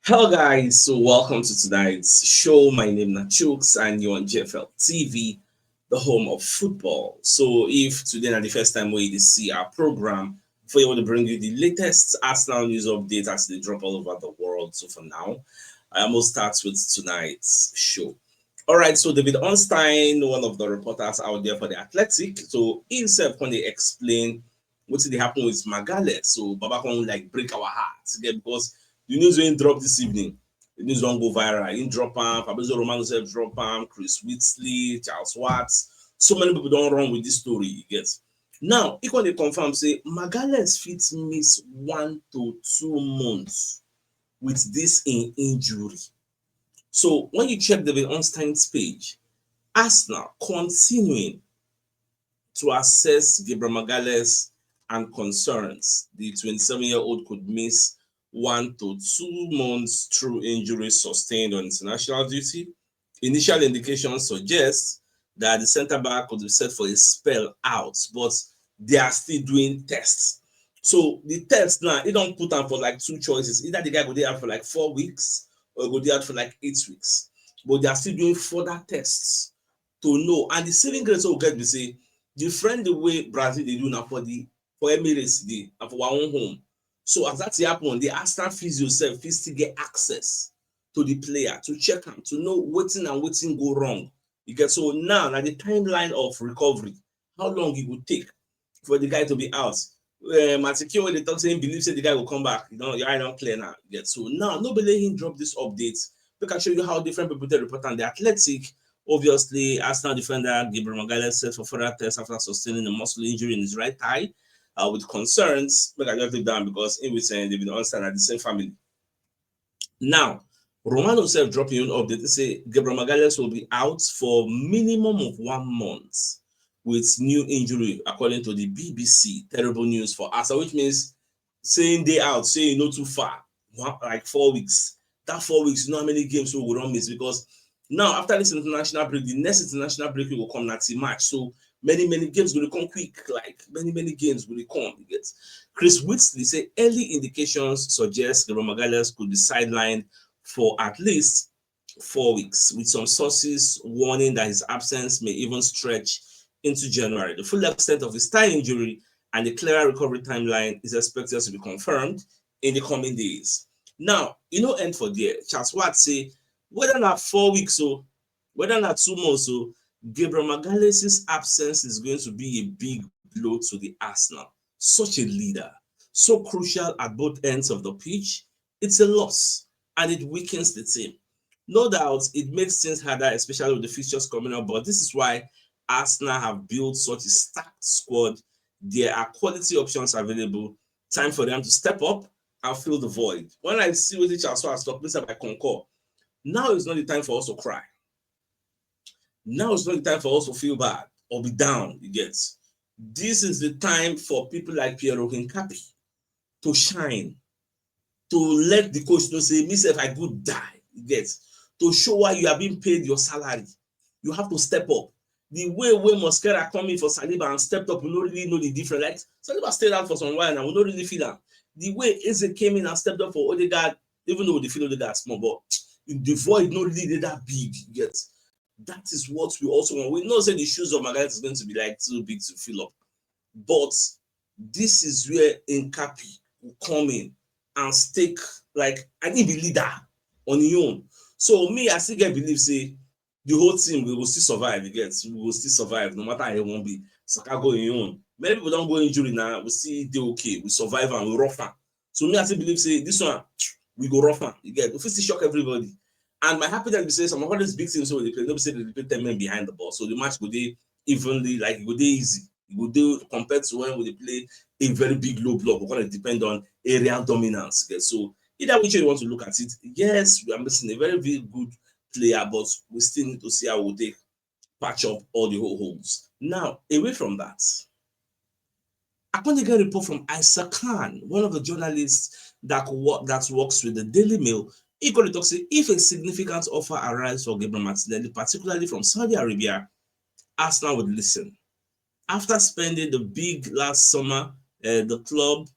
Hello guys, so welcome to tonight's show. My name is CHUKS and you're on JFL TV, the home of football. So if today is the first time we see our program, for you want to bring you the latest Arsenal news update as they drop all over the world. So for now, I will start with tonight's show. All right, so David Onstein, one of the reporters out there for the Athletic, so himself when they explain what did happen with Magale. So Baba can like break our hearts again because the news won't drop this evening. The news won't go viral. In drop Fabrizio Romano said drop Chris Whitley, Charles Watts. So many people don't run with this story, you get. Now, equally confirm say Magalhaes fit miss 1 to 2 months with this injury. So when you check David Onstein's page, Arsenal continuing to assess Gabriel Magalhaes and concerns. The 27-year-old could miss 1 to 2 months through injuries sustained on international duty. Initial indications suggest that the centre back could be set for a spell out, but they are still doing tests. So the test now, they don't put on for like two choices. Either the guy go there for like 4 weeks or go there for like 8 weeks. But they are still doing further tests to know. And the saving grace will get, we say, different the way Brazil they do now for Emirates day and for our own home. So as that happen, the Arsenal physio self fit still get access to the player to check am to know wetin and wetin go wrong. You get so now the timeline of recovery, how long it would take for the guy to be out. Martinelli when they talk say him believe say the guy will come back. Your eye don't clear now. You get so now nobody let him drop this update. We can show you how different people they report on the Athletic. Obviously, Arsenal defender Gabriel Magalhaes set for further tests after sustaining a muscle injury in his right thigh with concerns. Make I just leave down because in which they've been on at the same family. Now, Romano himself dropping an update to say Gabriel Magalhaes will be out for minimum of 1 month with new injury, according to the BBC. Terrible news for Arsenal, which means saying day out, saying not too far, like 4 weeks. That 4 weeks, you know how many games we will not miss because now after this international break, the next international break will come next March. So many games will come quick, like many games will come. You get Chris Whitley say early indications suggest Gabriel Magalhaes could be sidelined for at least 4 weeks, with some sources warning that his absence may even stretch into January. The full extent of his thigh injury and the clearer recovery timeline is expected to be confirmed in the coming days. Now, end for there. Charles Watt say whether not 4 weeks or whether not 2 months or Gabriel Magalhaes' absence is going to be a big blow to the Arsenal. Such a leader, so crucial at both ends of the pitch. It's a loss and it weakens the team. No doubt it makes things harder, especially with the fixtures coming up, but this is why Arsenal have built such a stacked squad. There are quality options available. Time for them to step up and fill the void. When I see what Charles Watt talk, I concur. Now is not the time for us to cry. Now is not the time for us to feel bad or be down. You get. This is the time for people like Piero Hincapi to shine, to let the coach know say, me if I could die. You get. To show why you are being paid your salary. You have to step up. The way Mosquera come in for Saliba and stepped up, we don't really know the difference. Like Saliba stayed out for some while and we don't really feel that. The way Eze came in and stepped up for Odegaard, even though they feel Odegaard small, but the void not really that big. Yet that is what we also want. We know that the shoes of Magalhaes is going to be like too big to fill up, but this is where Nkapi will come in and stake like I need be leader on his own. So me, I still get believe say the whole team will still survive. We will still survive no matter how it won't be. Saka go in own. Many people don't go injury now. We see they okay. We survive and we rough am. So me, I still believe say this one we go rough am. You get. We still shock everybody. And my happiness be say some of all these big teams so they play. Nobody say they play 10 men behind the ball. So the match go dey evenly, like it go dey easy. It go dey compared to when they play a very big low block. We're gonna depend on aerial dominance. Okay? So either which way you want to look at it, yes, we are missing a very, very good player, but we still need to see how we take patch up all the holes. Now, away from that, upon the report from Isaac Khan, one of the journalists that works with the Daily Mail, equally talks if a significant offer arrives for Gabriel Martinelli, particularly from Saudi Arabia, Arsenal would listen. After spending the big last summer, the club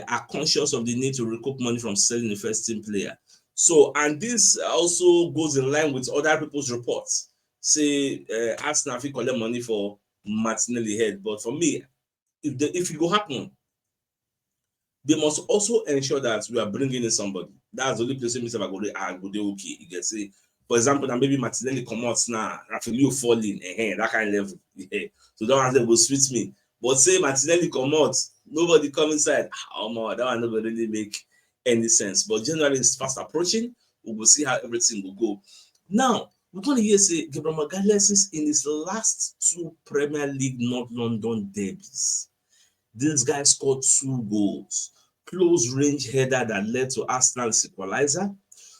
are conscious of the need to recoup money from selling the first team player. So, and this also goes in line with other people's reports. Say, Arsenal fit collect money for Martinelli head, but for me, if it go happen, they must also ensure that we are bringing in somebody. That's the only place where Mr. go dey okay. You get say, for example, now maybe Martinelli come out now, Rafael fall in, that kind of level. Yeah. So that one will sweet me. But say Martinelli come out, nobody come inside. Oh my, that one never really make any sense. But generally, it's fast approaching. We will see how everything will go. Now, we're going to hear say Gabriel Magalhaes is in his last 2 Premier League North London derbies. This guy scored 2 goals. Close range header that led to Arsenal's equalizer.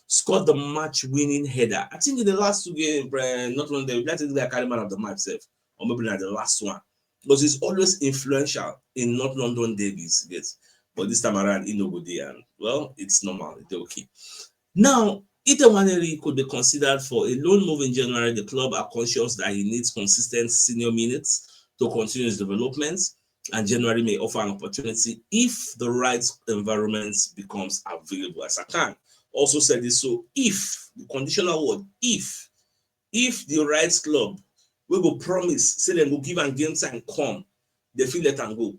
Scored the match-winning header. I think in the last 2 games, not long there, let this guy carry man of the match, self, or maybe not the last one. Because he's always influential in North London derbies. Yes. But this time around, he no go there. And well, it's normal. It's okay. Now, Ite could be considered for a loan move in January. The club are conscious that he needs consistent senior minutes to continue his development, and January may offer an opportunity if the right environment becomes available. As I can also said this, so if the conditional word, if the right club we will promise, say they will give and game time come, they feel let and go.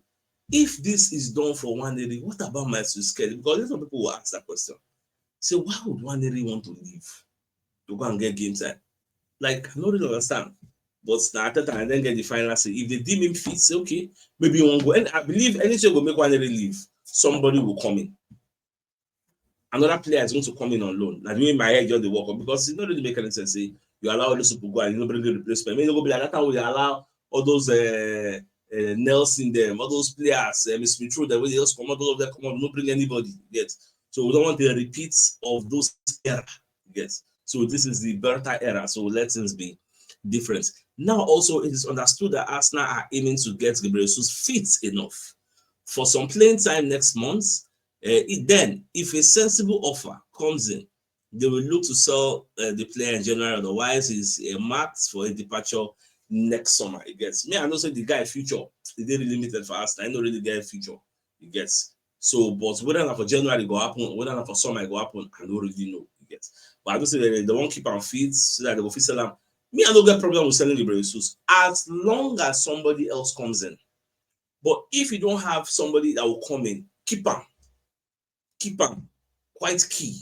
If this is done for Nwaneri, what about my schedule? Because some people will ask that question. Say, why would Nwaneri want to leave to go and get game time? Like, I don't really understand. But now at that time, I then get the final say. If they deem him fit, say, okay, maybe you won't go. And I believe anything will make Nwaneri leave, somebody will come in. Another player is going to come in on loan. Now, doing my head just the work up because it don't really make any sense. Say, you allow all those people go and you don't bring the replacement. Maybe go be like that time we allow all those Nelson them, all those players, Smith Rowe, that way they just come out, all of them come out, not bring anybody yet. So we don't want the repeats of those era. Yes. So this is the Bertha era. So let things be different. Now also it is understood that Arsenal are aiming to get Gabriel Jesus fit enough for some playing time next month. Then, if a sensible offer comes in, they will look to sell the player in January. Otherwise, he's marked for a departure next summer. It gets me. I know say the guy future is really limited for us. I know really the guy future. It gets so, but whether or not for January go happen, whether or not for summer it go happen, I don't really know. It gets. But I don't say they won't keep on feet so that they will sell them. Me, I don't get problem with selling Gabriel Jesus as long as somebody else comes in. But if you don't have somebody that will come in, keep on. Keep am quite key.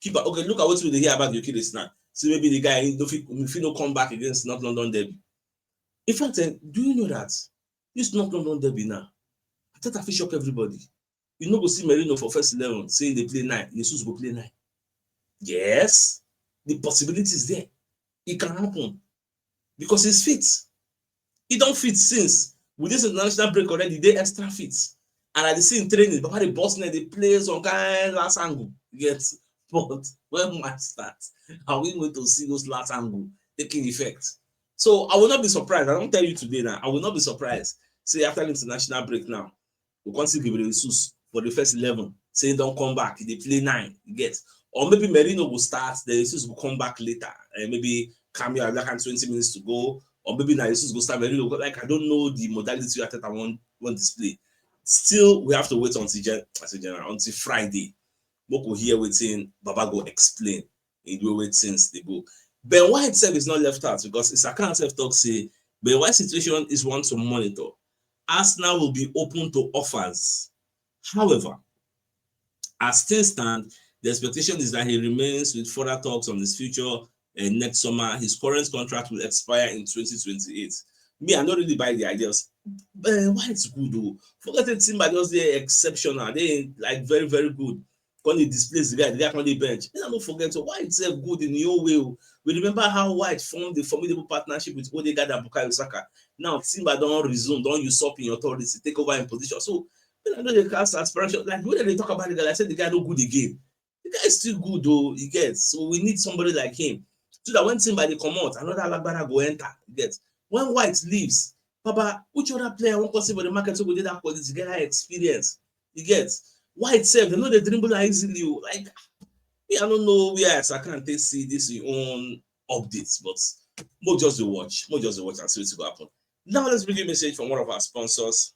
Keep am. Okay, look at what we hear about the Eucharist now. So maybe the guy if he no come back against North London derby. In fact, do you know that this North London derby now? I thought I fit shock everybody. You no go see Merino for first 11 saying they play 9. Jesus go play 9. Yes, the possibility is there. It can happen because he's fit. He don't fit since with this international break already. They extra fit. And at the same training, but the boss they play some kind last angle. Yes, but when match starts, are we going to see those last angle taking effect? So I will not be surprised. I don't tell you today now. I will not be surprised. Say after the international break now, we can't see Gabriel Jesus for the first 11. Say don't come back. They play 9. You get, or maybe Merino will start. The Jesus will come back later. And maybe cameo like 20 minutes to go. Or maybe now Jesus will start Merino. Like I don't know the modality I think I want display. Still, we have to wait until Friday. Moko here waiting, Baba go explain in the way things they go. Ben White itself is not left out because it's a can't talk say Ben White situation is one to monitor. Arsenal will be open to offers. However, as things stand, the expectation is that he remains with further talks on his future next summer. His current contract will expire in 2028. Me, I don't really buy the ideas. Why it's good though? Forget the team, but just they're exceptional. They like very, very good. When they displace the guy on the bench. I don't forget. So why it's good in your way? We remember how White formed the formidable partnership with Odegaard and Bukayo Saka. Now Timber don't resume, don't usurp in authority, take over in position. So I know they cast aspiration. Like when they talk about the guy, I said the guy no good again. The guy is still good though. He gets. So we need somebody like him. So that when Timber they come out, another Alagbara go enter. He gets. When White leaves, Papa, which other player won't possible the market so we did that quality to get high experience? You get White self, they know they dribble easily. Like I don't know where I can't see this in own updates, but more just the watch and see what's going to happen. Now let's bring you a message from one of our sponsors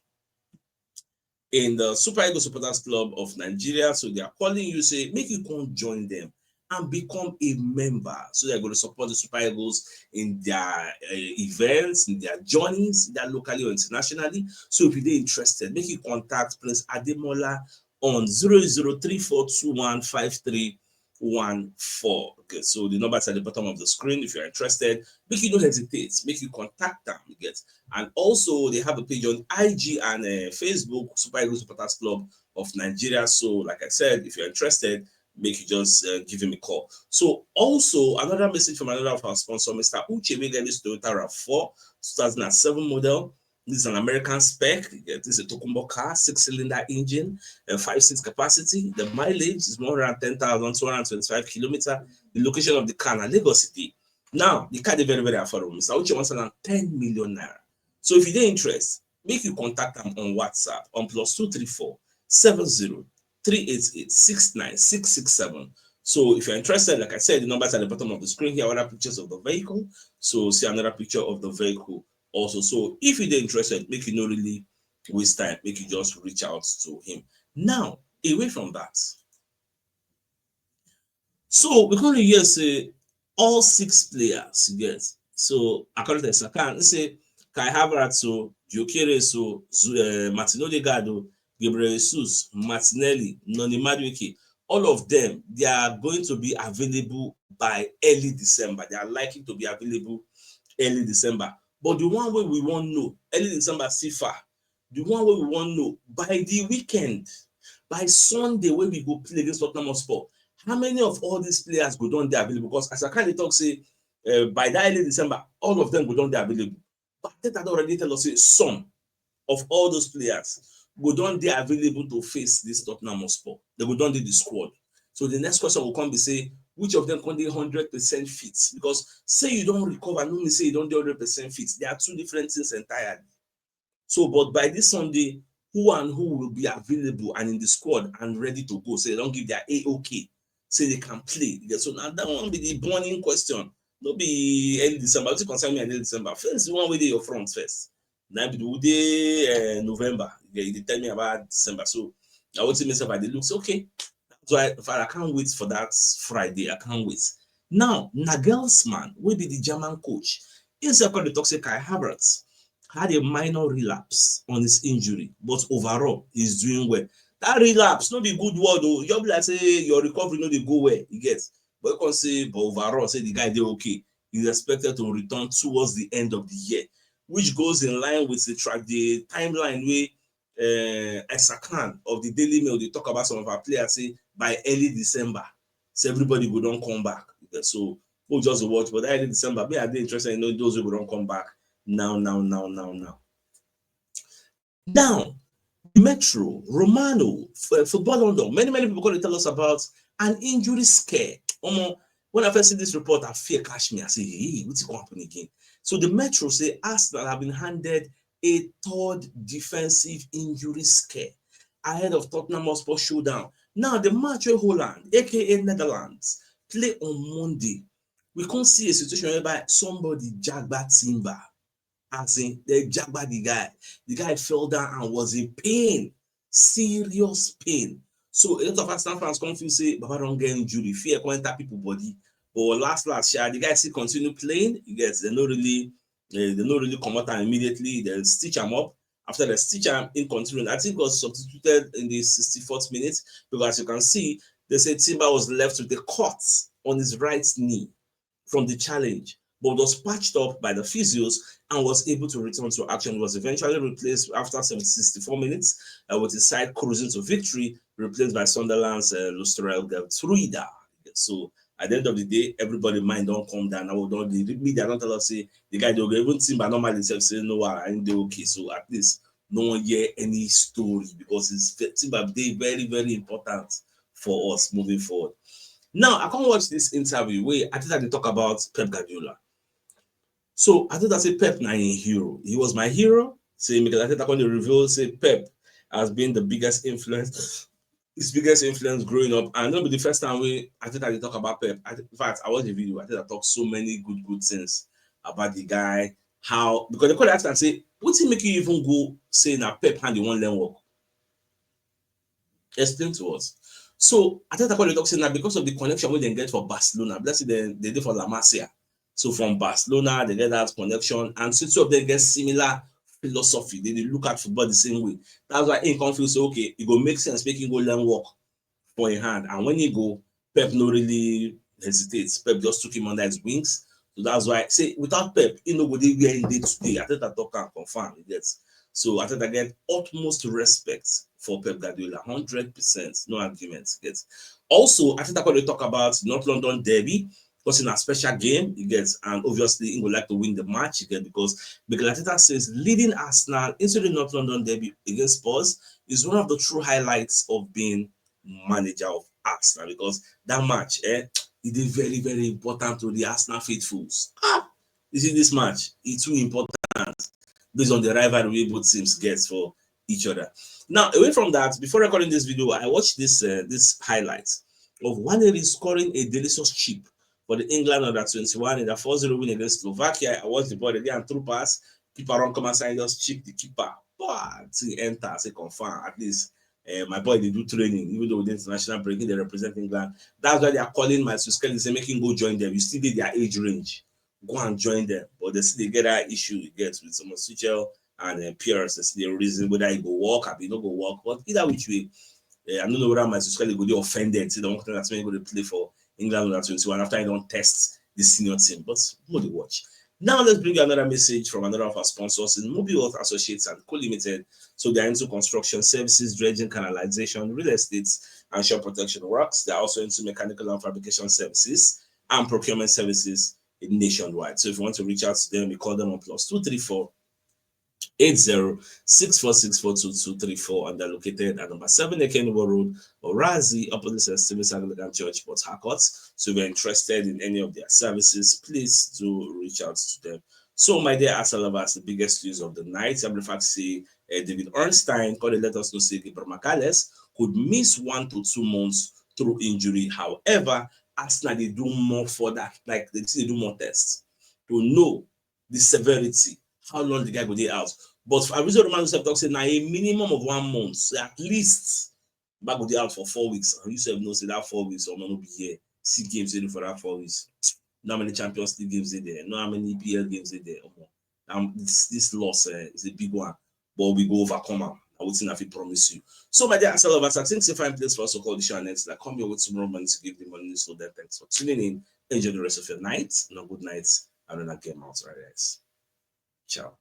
in the Super Eagles Supporters Club of Nigeria. So they are calling you, say, make you come join them and become a member. So they're going to support the Super Eagles in their events, in their journeys, either locally or internationally. So if you're interested, make you contact Prince Ademola on 00342153114. Okay, so the numbers at the bottom of the screen. If you're interested, make you don't hesitate, make you contact them. You get, and also they have a page on IG and Facebook, Super Eagles Supporters Club of Nigeria. So, like I said, if you're interested, make you just give him a call. So, also another message from another of our sponsor, Mr. Uche Wegelis Toyota RAV4 2007 model. This is an American spec. This is a Tokumbo car, 6-cylinder engine, and 5-seat capacity. The mileage is more than 10,225 kilometers. The location of the car in Lagos City. Now, the car is very, very affordable. Mr. Uche wants around 10 million naira. So if you're interested, make you contact them on WhatsApp on +234 70 388 69667. So if you're interested, like I said, the numbers at the bottom of the screen here, other pictures of the vehicle. So see another picture of the vehicle also. So if you're interested, make you not really waste time, make you just reach out to him. Now, away from that, so we're going to hear say all 6 players, yes. So according to Sakan, say Kai Havertz, so Gyökeres, so Martinelli, Gabriel Jesus, Martinelli, Noni Madueke, all of them, they are going to be available by early December. They are likely to be available early December. But the one way we want to know, early December, see far. The one way we want to know, by the weekend, by Sunday, when we go play against Tottenham Hotspur, how many of all these players go down there available? Because as I kind of talk, say, by that early December, all of them go down there available. But that already tell us, say, some of all those players go down there available to face this Tottenham Hotspur. They go down there the squad. So the next question will come be say, which of them can be 100% fit? Because say you don't recover, no mean say you don't do 100% fit. There are two different things entirely. So, but by this Sunday, who and who will be available and in the squad and ready to go? So they don't give their A-OK. Say they can play. So now that won't be the burning question. No be early December. What concern me early December? First, one way they your front first. Now be the day November. They tell me about December. So I would say myself, I looks okay. So I can't wait for that Friday. I can't wait. Now, Nagelsmann will be the German coach. He's a the toxic Kai Havertz had a minor relapse on his injury, but overall he's doing well. That relapse no be good word though. You be like say your recovery no dey go well, you get. But you can say, but overall, say the guy dey okay. He's expected to return towards the end of the year, which goes in line with the timeline wey Esakan of the Daily Mail dey talk about some of our players say by early December, so everybody go don come back. So we'll just watch, but early December, me I dey interested in knowing those who go don come back. Now, Metro, Romano, Football London, many people going to tell us about an injury scare. When I first see this report, I fear catch me. I say, hey, what's going to happen again? So the Metro say Arsenal have been handed a third defensive injury scare ahead of Tottenham Hotspur showdown. Now, the match where Holland, aka Netherlands, play on Monday. We can't see a situation whereby somebody Jagba Timber, as in they Jagba the guy. The guy fell down and was in pain, serious pain. So a lot of Arsenal fans confused say, Baba don't get injury, fear can't enter people body. But last, the guy still continue playing. You guys, they don't really come out immediately. They stitch him up. After they stitch him in continuing, I think it was substituted in the 64th minute because as you can see, they say Timber was left with a cut on his right knee from the challenge, but was patched up by the physios and was able to return to action. He was eventually replaced after 64 minutes with his side cruising to victory, replaced by Sunderland's Lustrel Gertruida. So at the end of the day, everybody mind don't come down. Now don't the media don't tell us say the guy don't even Timber normally himself say no, I'm okay. So at least no one hear any story because it's Timber day very, very important for us moving forward. Now, I can't watch this interview where I think that they talk about Pep Guardiola. So I think I say Pep na a hero. He was my hero. Say because I think I can reveal say Pep has been the biggest influence, his biggest influence growing up. And that'll be the first time I think they talk about Pep. In fact, I watched the video. I think I talk so many good things about the guy. How because they could ask and say, what's he make you even go say now Pep hand the one learn work? Explain to us. So I think I call it talk now because of the connection we then get for Barcelona. Let's say they did for La Masia. So from Barcelona, they get that connection, and so two of them get similar philosophy. They look at football the same way. That's why in confused say, okay, it go make sense, making go learn work for a hand. And when he go, Pep no really hesitates. Pep just took him under his wings. So that's why say without Pep, he nobody where he did today. I think that talk can confirm it gets. So I think I get utmost respect for Pep Guardiola, 100%, no arguments. Gets. Also, I think I could talk about North London Derby because in a special game, you get, and obviously he would like to win the match, you get, because Mikel Arteta says leading Arsenal into the North London Derby against Spurs is one of the true highlights of being manager of Arsenal, because that match, it is very, very important to the Arsenal faithfuls. You see, this match, it's too important based on the rivalry both teams get for each other. Now, away from that, before recording this video, I watched this highlights of Waneri scoring a delicious chip for the England under 21 in the 4-0 win against Slovakia. I watched the ball again and through pass. Keeper run come aside, just chip the keeper. But to enter, say confirm at least. My boy, they do training, even though the international breaking, they represent England. That's why they are calling my Suskelly, say making go join them. You still get their age range. Go and join them, but they still get that issue you get with some Tuchel and Pierce. It's the reason whether he go walk or he not go walk. But either which way, I don't know whether my Suskelly go be offended. So don't think that's when he go to play for England under 21 after he don't test the senior team. But more the watch. Now let's bring you another message from another of our sponsors in Mobile Health Associates and Co-Limited. So they're into construction services, dredging, canalization, real estate, and shore protection works. They're also into mechanical and fabrication services and procurement services nationwide. So if you want to reach out to them, you call them on +234 80 and they're located at number 7 Ekenwo Road, Orazi, opposite St. Stephen's Anglican Church, Port Harcourt. So if you're interested in any of their services, please do reach out to them. So, my dear Arsenal lovers, the biggest news of the night, I'm in fact say David Ornstein called to let us know say Gabriel Magalhaes could miss 1 to 2 months through injury. However, Arsenal they do more for that, like they do more tests to know the severity, how long the guy will be out. But for Fabrizio Romano talk say now a minimum of 1 month, so at least back will be out for 4 weeks. And you said no, say that 4 weeks or not be here. 6 games they do for that 4 weeks. Not many Champions League games in there, not how many EPL games in there. This loss is a big one, but we go overcome them. I would think I will promise you. So, my dear Arsenal lovers, I think it's a fine place for us to call the show next. Like, come here with tomorrow morning to give the money. So, then thanks for tuning in. Enjoy the rest of your night. No good night. And then I get out, right, guys. Ciao.